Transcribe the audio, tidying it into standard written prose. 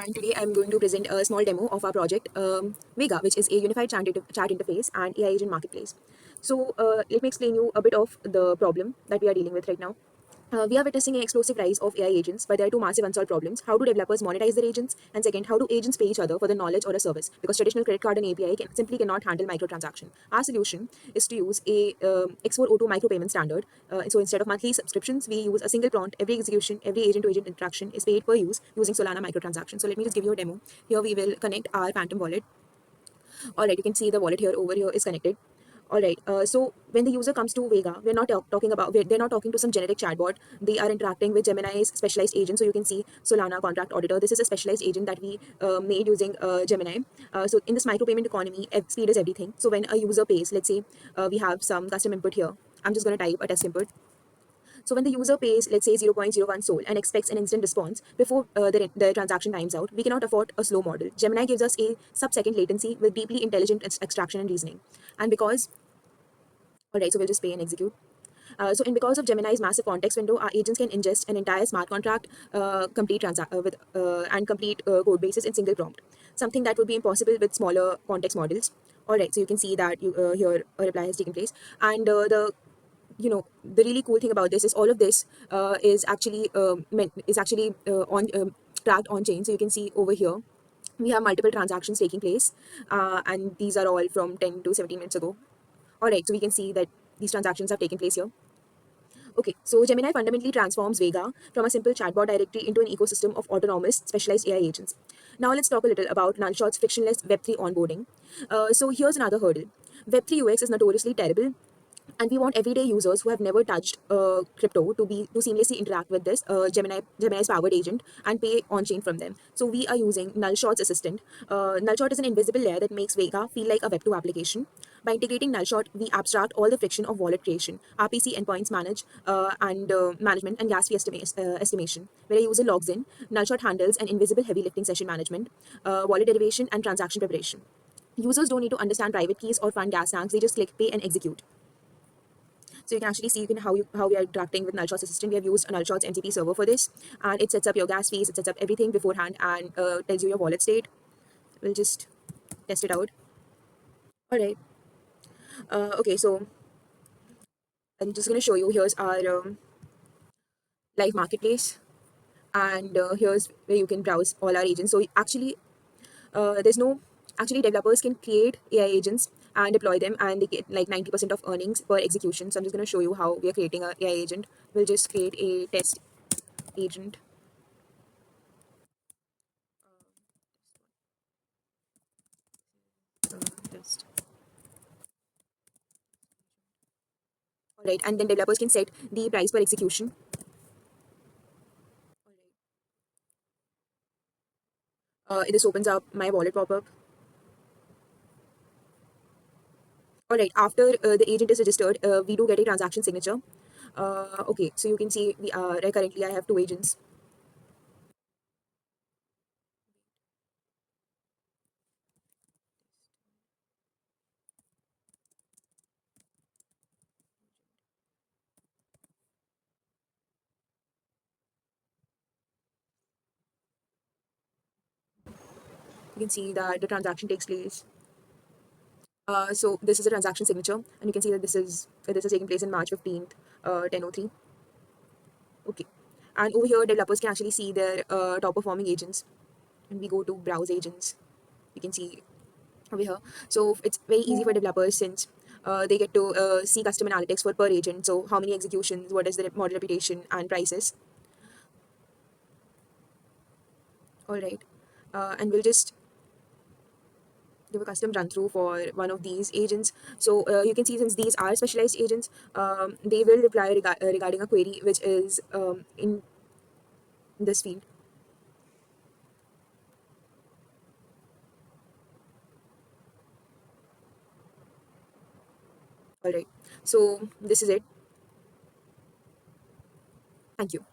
And today I'm going to present a small demo of our project Vega, which is a unified chat interface and AI agent marketplace. So let me explain you a bit of the problem that we are dealing with right now. We are witnessing an explosive rise of AI agents, but there are two massive unsolved problems. How do developers monetize their agents? And second, how do agents pay each other for the knowledge or a service? Because traditional credit card and API simply cannot handle microtransaction. Our solution is to use a X402 micropayment standard. So instead of monthly subscriptions, we use a single prompt. Every execution, every agent-to-agent interaction is paid per use using Solana microtransaction. So let me just give you a demo. Here we will connect our Phantom wallet. All right, you can see the wallet here over here is connected. All right. So when the user comes to Vega, we're not talking about, they're not talking to some generic chatbot. They are interacting with Gemini's specialized agent. So you can see Solana contract auditor. This is a specialized agent that we made using Gemini. So in this micropayment economy, speed is everything. So when a user pays, let's say we have some custom input here. I'm just going to type a test input. So when the user pays, let's say 0.01 SOL and expects an instant response before the transaction times out, we cannot afford a slow model. Gemini gives us a sub-second latency with deeply intelligent extraction and reasoning. And because, all right, so we'll just pay and execute. And because of Gemini's massive context window, our agents can ingest an entire smart contract, complete code bases in single prompt. Something that would be impossible with smaller context models. All right, so you can see that here a reply has taken place, and the really cool thing about this is all of this is actually on tracked on chain. So you can see over here we have multiple transactions taking place, and these are all from 10 to 17 minutes ago. All right, so we can see that these transactions have taken place here. Okay, so Gemini fundamentally transforms Vega from a simple chatbot directory into an ecosystem of autonomous, specialized AI agents. Now let's talk a little about Nullshot's frictionless Web3 onboarding. So here's another hurdle. Web3 UX is notoriously terrible, and we want everyday users who have never touched crypto to seamlessly interact with this Gemini's powered agent and pay on chain from them. So we are using Nullshot's assistant. Nullshot is an invisible layer that makes Vega feel like a Web2 application. By integrating Nullshot, we abstract all the friction of wallet creation, RPC endpoints management, and gas fee estimation. Where a user logs in, Nullshot handles an invisible heavy lifting session management, wallet derivation, and transaction preparation. Users don't need to understand private keys or fund gas tanks. They just click pay and execute. So you can actually see how we are interacting with Nullshot's assistant. We have used a Nullshot's MCP server for this, and it sets up your gas fees, it sets up everything beforehand, and tells you your wallet state. We'll just test it out. All right. Okay, so I'm just going to show you. Here's our live marketplace, and here's where you can browse all our agents. So actually, there's no actually developers can create AI agents and deploy them, and they get like 90% of earnings per execution. So I'm just going to show you how we are creating a AI agent. We'll just create a test agent. Test. All right, and then developers can set the price per execution. This opens up my wallet pop-up. All right, after the agent is registered, we do get a transaction signature. Okay, so you can see currently I have two agents. You can see that the transaction takes place. So this is a transaction signature, and you can see that this is taking place in March 15th, 10:03. Okay, and over here, developers can actually see their top performing agents. And we go to browse agents, you can see over here. So it's very easy for developers since they get to see custom analytics for per agent. So how many executions, what is the model reputation, and prices. All right, and we'll just give a custom run through for one of these agents. So you can see since these are specialized agents, they will reply regarding a query which is in this field. All right, so this is it. Thank you.